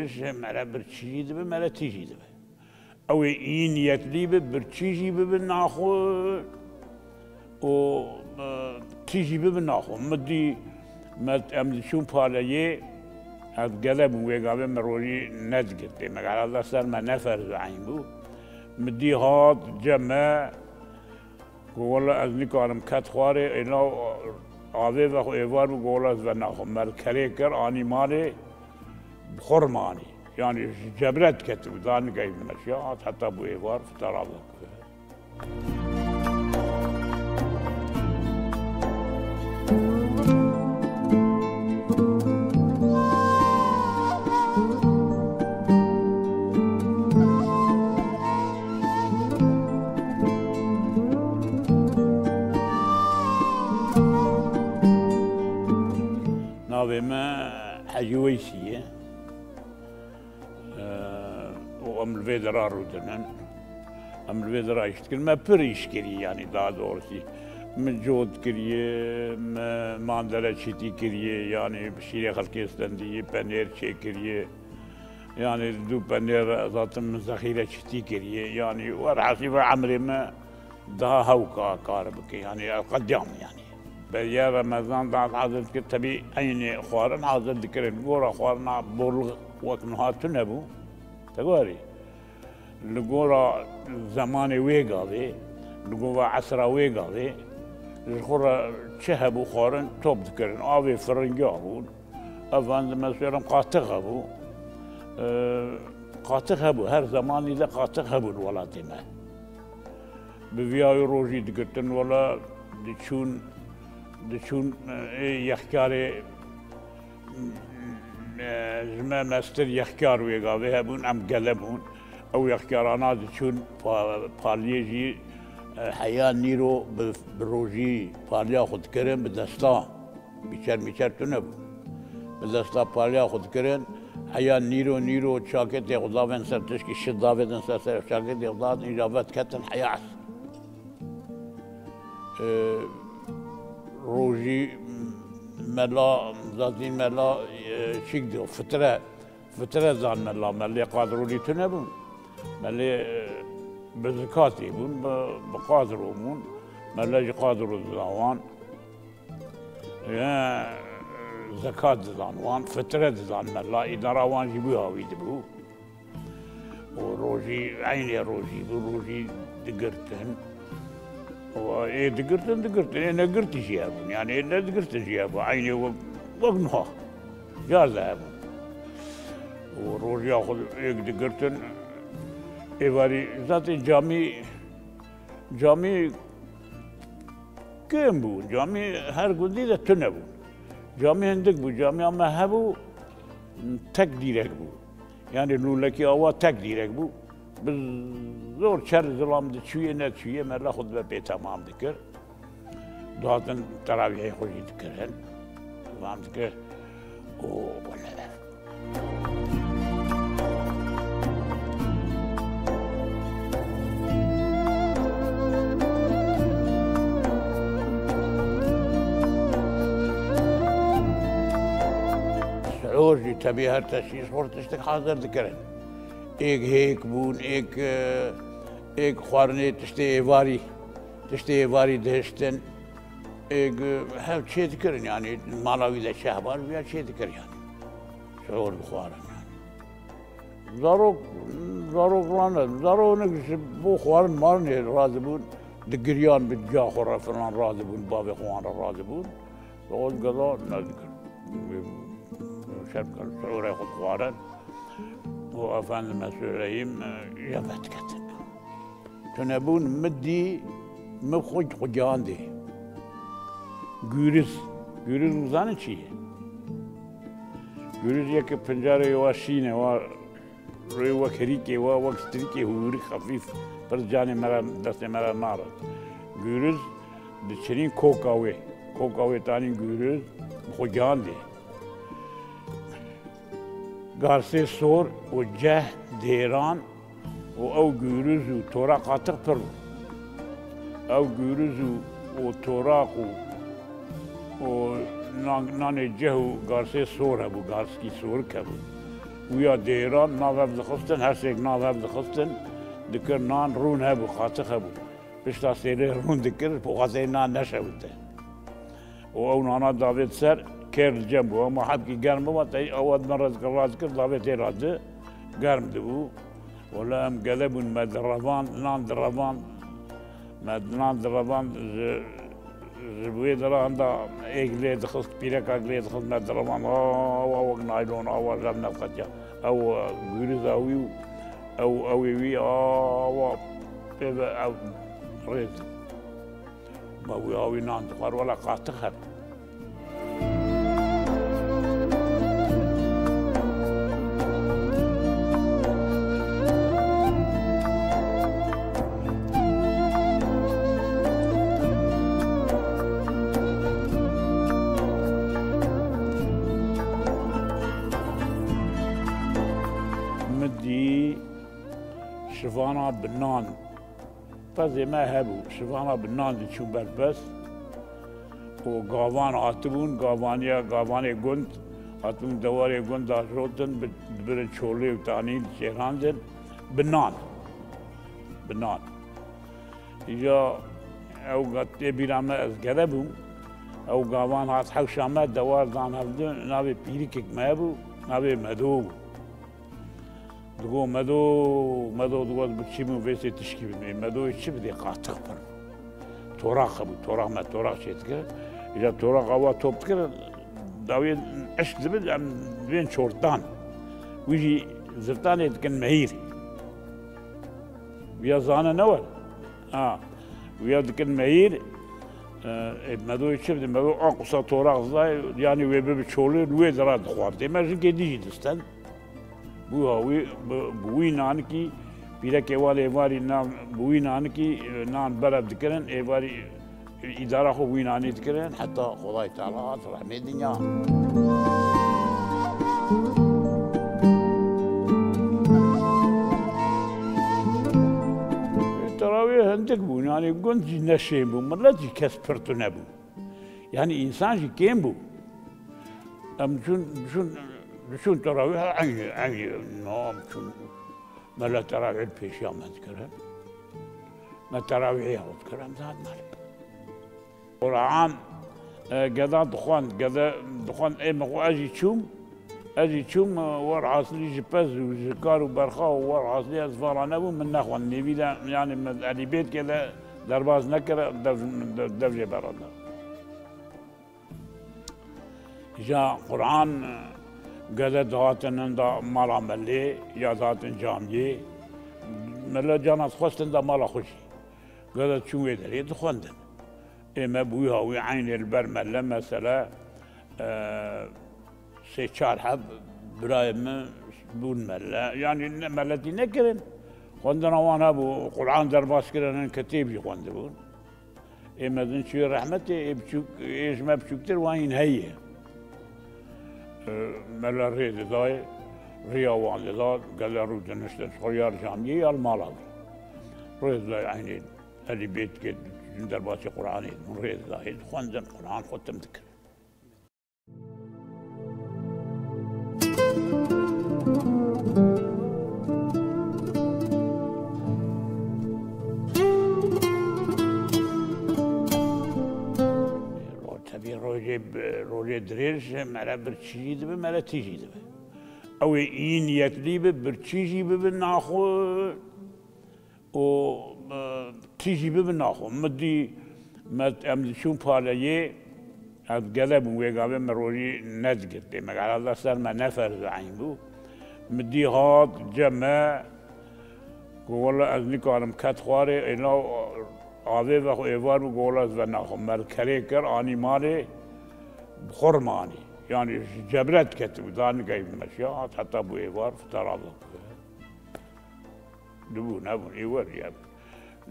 تیجش مرا برچیجی دبه مرا تیجی دبه او این یتلی به برچیجی ببه ناخو و تیجی ببه ناخو مدی امدی شون پالیه از قلب ويقابل مروجي نزقت ما قال الله صار ما نفر عينبو مدي هاد جمع والله أزني كارم كات خواري إنه عاده و ایوار بو گولاز و ناخو مر كريكر آني مالي خرماني يعني جبرت كتب دان قايد مشيات حتى بو ایوار فترابك ما حجويسية وأم الفيدرا رودنن أم الفيدرا يشتكل ما بريش كري يعني دا دورتي من جود كريه ما عندنا شتي كريه يعني بشيرة خلقي استندي بنير شي كريه يعني دو بنير ذات من ذخيرة شتي كريه يعني ورعسي وعمري ما دا هوكا كاربك يعني قدام يعني يا رمضان بعد عادل كتبي أين خوارن عادل ذكرن جورا خوارنا بولغ وكنها تنبو تقولي لجورا زمان ويجاذي لجورا عصر ويجاذي الخورا شهبو خوارن توب ذكرن أبي فرنجابون أفان مثلا قاتغبو قاتغبو هر زمان إذا قاتغبو الولاد ما بفياي روجي ذكرتن ولا دشون يخكاري زما مستر يخكار ويقاضي هبون أم قلبون أو يخكارانا دشون باليجي حياة نيرو بروجي باليا خد كرن بدستا بيشر تنبو بدستا باليا خد كرن حياة نيرو شاكت يغضا من سرتشكي شدا بدن سر شاكت يغضا إجابات كتن حياة روجي ملا زادين ملا شيك ديو فترة زان ملا قادروا لي تنبون ملا بزكاتي بون بقادروا مون ملا قادروا زاوان يا زكاة زانوان فترة زان ملا إدارة وان جيبوها ويدبو وروجي عيني روجي دقرتن وإيه دقرتن أنا قرت جيابون يعني أنا دقرت جيابون عيني وابنها جاز أبون وروج ياخذ إيه دقرتن إيواري ذات جامي كم بو جامي هر قدي ده تنبو جامي عندك بو جامي أما هبو تك ديرك بو يعني لولاكي أوا تك ديرك بو بالزور شر ظلام دشوية نتشوية مرة خد ببي تمام ذكر دهاتن تراويح خوشي ذكرهن تمام ذكر ولا شعور جي تبي هالتشيش خورتشتك حاضر ذكرهن ایک هيك بون ایک خوارنه تشتي ایواری دهشتن ایک هاو چه ذكرن يعني مالاوي ذا شهبان ويا چه ذكر يعني شعور بخوارن يعني زارو نقش بو خوارن مارنه راضي بون دقريان بتجا خورا فلان راضي بون بابي خوان راضي بون وقول قضاء نذكر شبكة شعور ياخذ خوارن وأفان المسؤولين جابت كتن تنبون مدي مخوج خجان دي جورز مزانه چیه جورز یک پنجره و شینه و روی و کریکه و وقتریکه هوری خفیف پر جان مرا دست مرا مارد جورز دچنین کوکاوه تانی جورز خجان دي قارسي صور وجه ديران او جورزو تورا قاتق برو او جورزو وتوراقو و نان جهو قارسي صور ابو قارسكي صور كبو ويا ديران ناظر دخستن هسيك ناظر دخستن ذكر نان رون هبو خاطخ هبو بشتا سيري رون ذكر بوخاتي نان نشوته او نانا دافيد سر كير جنبو وما حبكي قرم وطي اول مرة ذكر دافيد يراده قرم دبو ولا ام قلبون ما دربان نان دربان ما نان دربان زبوي دران دا ايقلي دخلت بيرك اقلي دخلت ما دربان او نايلون او رمنا قتيا او غريز او وي او بيبا او ريد ما وي نان تقار ولا قاتخر مدي شفانا بنان فزي ما هبو شفانا بنان دي شو بس وقاوان عاتبون قاواني قند عاتبون دواري قند عشروتن برن شولي وتانين شيراندن بنان إجا او قد بيرامنا از قدبو او قاوان هات حوشامات دوار دان هفدن نابي بيريكك ما هبو نابي مدوبو دقو مدو دقو بتشيمو فيسي تشكي بمي مدو يتشب دي قاتق بر توراق ابو توراق ما توراق شيء تكر إذا توراق اوا توب تكر داوي عشق زبد عم بين شورتان ويجي زرتان يتكن مهير ويا زانا نول ويا تكن مهير مدو يتشب دي مدو اقصى توراق زاي يعني ويبي بتشولي وي دراد خوارتي ما جنكي ديجي دستان بوی نان کی پیرا کیوال ایواری نان بوی نان کی نان برد کردن ایواری اداره خو بوی نانی کردن حتی خدای تعالی رحمت دنیا تراویح هندک بو yani گنجی نشیم بو ملتی کس پرتو نبو yani insan جی کیم بو ام شون تراويح عيني نوم شون ما لا تراويح البيشيا ما تذكرها ما تراويح يذكرها زاد مالك قرآن قدا دخان اي مقو اجي تشوم ور عاصلي جباز وجكار وبرخا ور عاصلي اصفار نبو من نخوان نبيدا يعني من علي بيت كذا درباز نكر دفجه برادا جاء قرآن قال ذاتن دا مالا ملي يا ذاتن جامعي ملا جانا خواستن دا مالا خوشي قال شو يدري دخوندن اما بويها وعين البر ملا مثلا سي چار حب برايم بون ملا يعني ملتي نكرن خوندن وانا بو قرآن درباس كرن كتيبي خوندبون اما ذن شو رحمتي ايش ما بشكتر وين هي ملا ريد داي رياوان داي قال رو دنشتن خيار جامعي المالا ريد داي عينين اللي بيت كد درباسي قرآني من ريد داي خوندن قرآن ختم ذكر روجي دريرش مالا برتشيجي دبي مالا تيجي دبي او ينيت لي برتشيجي ببناخو و تيجي ببناخو مدي ما امدي شون بالي از قلب ويقابل مروجي نزقت ما قال الله سر ما نفر عين بو مدي هاد جمع والله از نكارم كات خواري انا آوه و ایوار و گولاز و نخو مرکره کر آنی مالی خورمانی yani cebret kettim daha ne kaybolmuş ya hatta bu ev var taraflı. Bu ne bu ev var ya.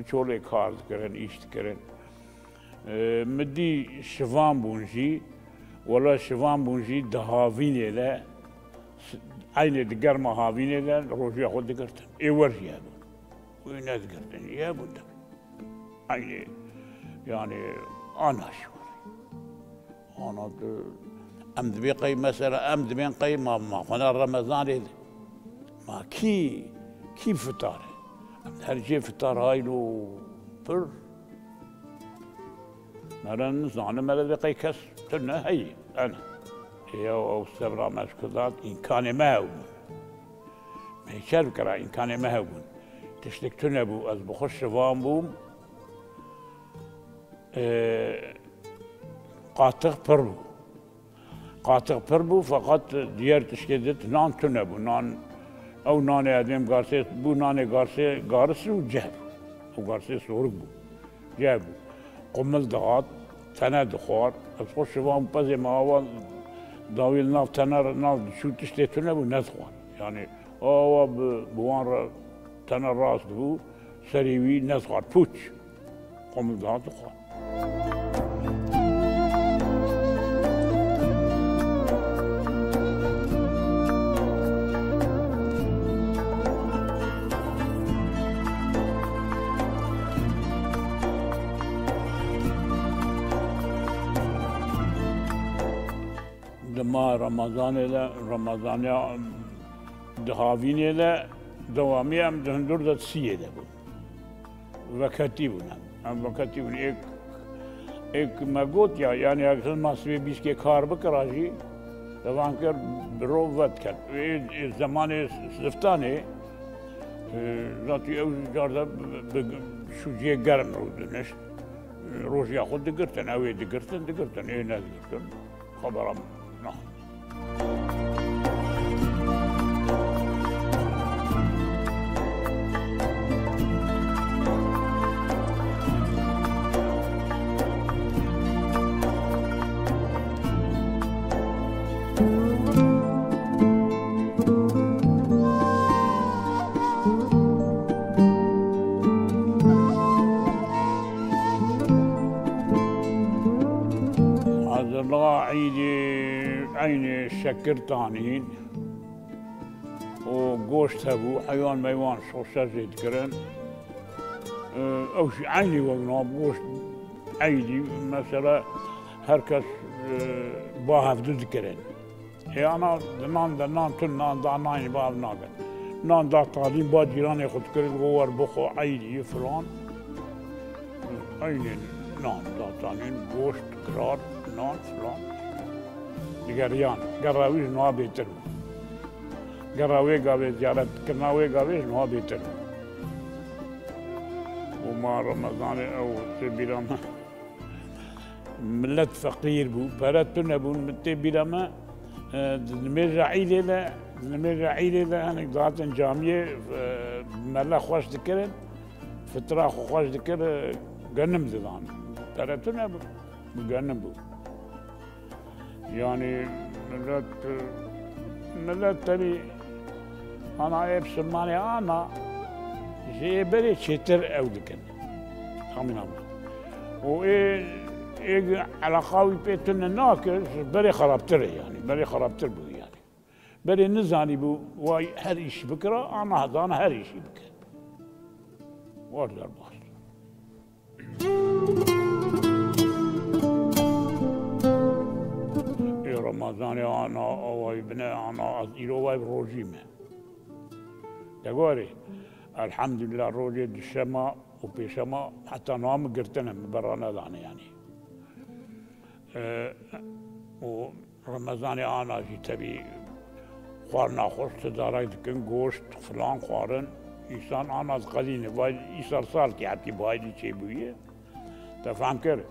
Çoğu kar keren iş keren. Medi şivan bunji, valla şivan bunji dahavineyle aynı diğer mahavineyle rojiya khod dikerten. Ev var ya bu. Bu ne dikerten ya bu da. Aynı yani anaş var. Ana da أمد بقي مثلا أمد بين قي ما خنا رمضان ما کی فتاره هر جه فتار هایلو پر مرن زانه مرد قی کس تنه هی انا یا او سبرا مشکلات امکان ما هو میشر کرا امکان ما هو تشتک تنه بو از بخش وام بوم قاطع پر بو فقط دیار تشکیدت نان تنه بو نان او نان ادم گارسه بو نان گارس و جهب و گارسه سورگ بو جهب قمل دعات تنه دخوار از خوش وام پزه ماوان داویل ناف تنه ناف شو تشتی تنه بو نزخوار يعني او بوان تنه راست بو سریوی نزخوار پوچ قمل دعات دخوار ما رمضان دهاوینه لا دوامی هم دهندور داد سیه ده بود وقتی بودم وقتی بود ایک مگوت یعنی اگر ماسوی بیش که کار بکراجی دوام کر برو ود کرد زمان سفتانه ذاتی او جارده شوجی گرم رو دنش روزی خود دگرتن اوی دگرتن ای ندگرتن خبرم نه عين شكرتانين وقوشت هبو حيوان ميوان شوشة زيت كرن او شي عيني وقنا بقوشت عيدي مثلا هركس باهف دود كرن هي انا نان تن نان دا ناين باهف ناقن نان دا طالين با جيران يخد كرن غور بخو عيدي فلان عيني نان دا طالين قوشت كرار نان فلان دیگریان گراویش نوع بهتر بود گراوی گاوی زیارت کرناوی گاویش نوع بهتر بود و ما رمضان او تبیرم ملت فقیر بود پرت نبود تبیرم نمیز عیله لا هنگ داتن جامعه ملا خوش دکرد فترة خوش دکرد گنم دادن پرت نبود گنم بود يعني ملت تبي انا ابسم ماني انا جي بري شتر اودكن امين ابو و على قوي بيتنا ناكل بري خربتر يعني بري خربتر بو يعني بري نزاني بو واي هريش بكره انا هذا هريش بكره وارد الباص رمضان انا اوای بنا انا از ایروای روزیمه دگوری الحمدلله روزی دشما و پیشما حتی نام گرتنم برانا دانه يعني و رمضان انا جی تبی خوارنا خوش تدارای دکن گوشت فلان خوارن انسان انا از قلینه وای ایسار سال که حتی باید چی بویه تفهم کرد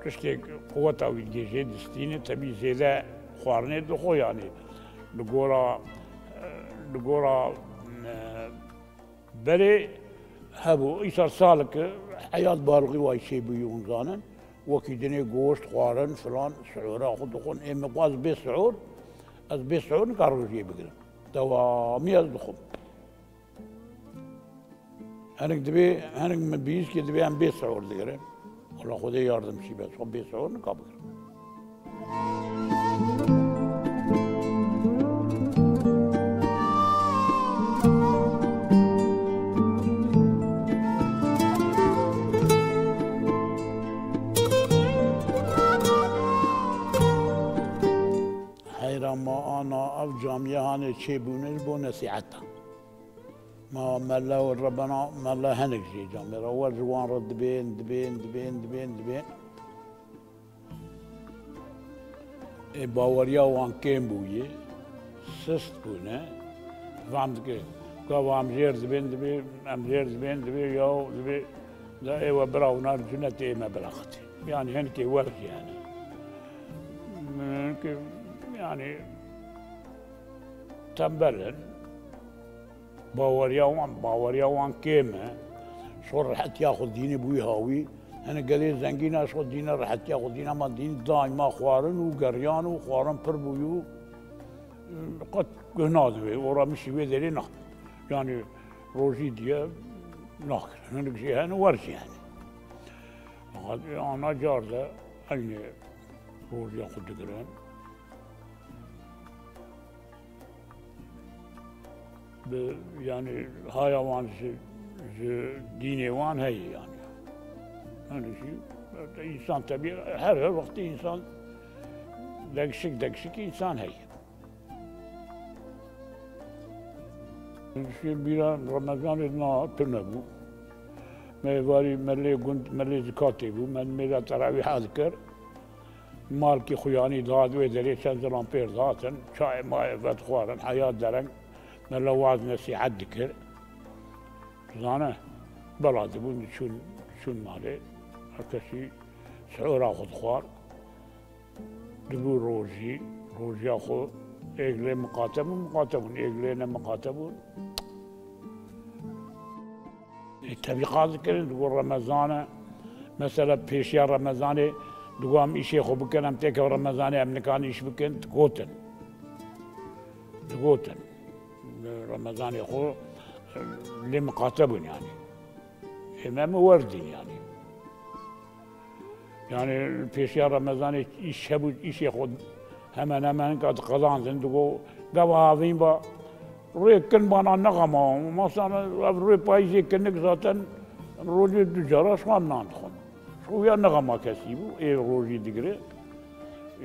کشته قوت او الجيجي دستینه تبي زیاده خوارنه دخو يعني لقورا بري هبو يصير سالك حياة بارغي واي شي بيون زانن وكي دني قوشت خوارن فلان سعورا خود دخون اما قواز بسعور از بسعور نكارو جي بقرن دوامي از دخون هنك مبيز كي دبي هم بسعور دقرن والله خدا yardım شي بس خب بسعور نكابر حيران ما انا اف جامعه چه بونه بو نصیحتا ما ملا و ربنا ملا هنگ جی جامعه اول جوان را دبین باوریا وان کم بویه سست بونه فهمت که وام جير دبين ام جير دبين يو دبي لا ايوه براو نار جنتي ما بلغتي يعني هنكي ورد يعني يعني تنبلن باوريا وان كيما شو رحت ياخذ ديني بوي هاوي انا قال زنقينا شو دينا رحت ياخذ دينا ما دين دايما خوارن وقريان وخوارن بربويو قد هنا ورا مشي ويدري نخ يعني روجي ديا ناكر هناك شيء هنا ورش يعني انا جارده اني روجي ياخذ دقران يعني هاي وان ديني وان هي يعني هذا شيء انسان طبيعي هر وقت انسان دقشك انسان هي شيء بيرا رمضان لنا تنبو ما واري ملي زكاتي بو من ميلا تراويح اذكر مالكي خياني داد ويدري شنزل امبير ذاتن شاي ما فت خوارن حياه درن ملا واز نصيحة ذكر زانه بلاد بو شون مالي هكشي شعور اخذ خوار دبو روجي اخو ايقلي مقاتبون ايقلينا مقاتبون التبقى ذكرن تقول رمضان مثلا بيشيا رمضان دوام إشي خو بكن أم تك رمضان أمريكان إيش بكن تقوتن رمضان خو لمقاتبون يعني إمام وردين يعني بيشيا رمضان إيش هبو إشي خو hemen kad kazansın dugo gavavin ba rekin bana nagama masana avrupa payı zaten rolü tüccara şanlan tıkın şu ya nagama kesibu rolü digre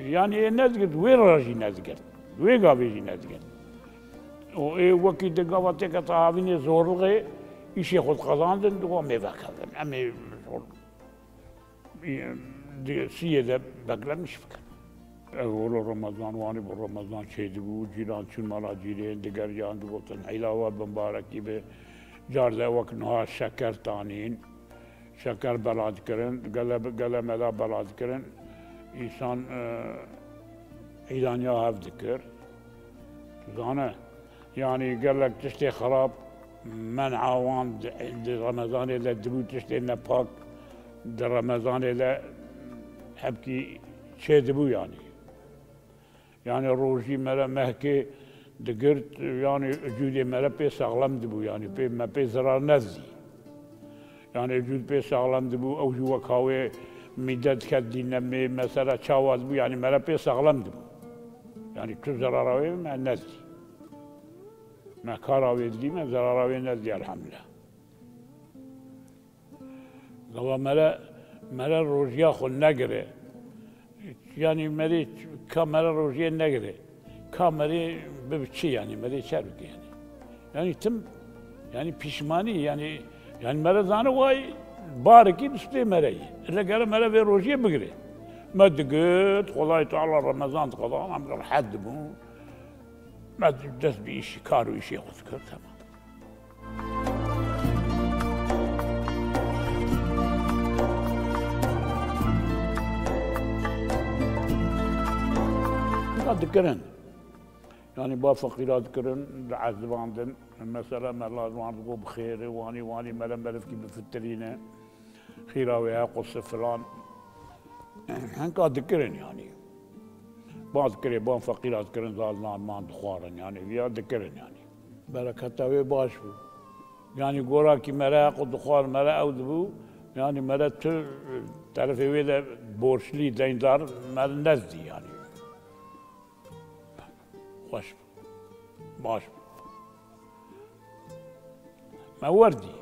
yani ne digre ve raji ne digre ve gavi ne digre o vakit de gavate katavine zorluğu işe khod kazansın dugo mevakadın ama siyede beklemiş fikir اول رمضان واني برمضان شيدبو جيران شون مالا جيرين دقر جان دوتن علاوه بمباركي به جارده وقت نها شكر تانين شكر بلاد كرن قال ملا بلاد كرن انسان ايدانيا هاف ذكر زانه يعني قال لك تشتي خراب من عوان رمضان الى دبو تشتي نباك رمضان الى حبكي شيدبو yani روجي مرا مهكي دقرت يعني جودي مرا بي ساغلام دبو يعني بي زرار نزي يعني جود بي ساغلام دبو او جوا كاوي مدد كدينا مثلا تشاواز بو يعني مرا بي ساغلام دبو يعني تو زراراوي ما نزي ما كاراوي دي ما زراراوي نزي الحمد لله لو مرا روجيا خو نقره yani meri kamera rojiye ne göre kameri bir şey yani meri çarpık yani tüm yani pişmani yani meri zanı vay bari ki üstte meri ile göre meri ve rojiye bigre medgit kolay Teala Ramazan kalan amlar hadd bu meddes bir işi karu işi kuzkar tamam ذكرن يعني با فقيرات ذكرن عذباندن مثلا ملا زوان بخير واني ملا ملف كي بفترينه خيراوي قص فلان هنك ذكرن يعني با ذكر با فقيرات ذكرن زالنا ما دخوارن يعني ويا ذكرن يعني بركته باش يعني غورا كي مراق ودخوار مرا او دبو يعني مرا تعرفي ويدا بورشلي ديندار مال نزدي يعني باش ما وردي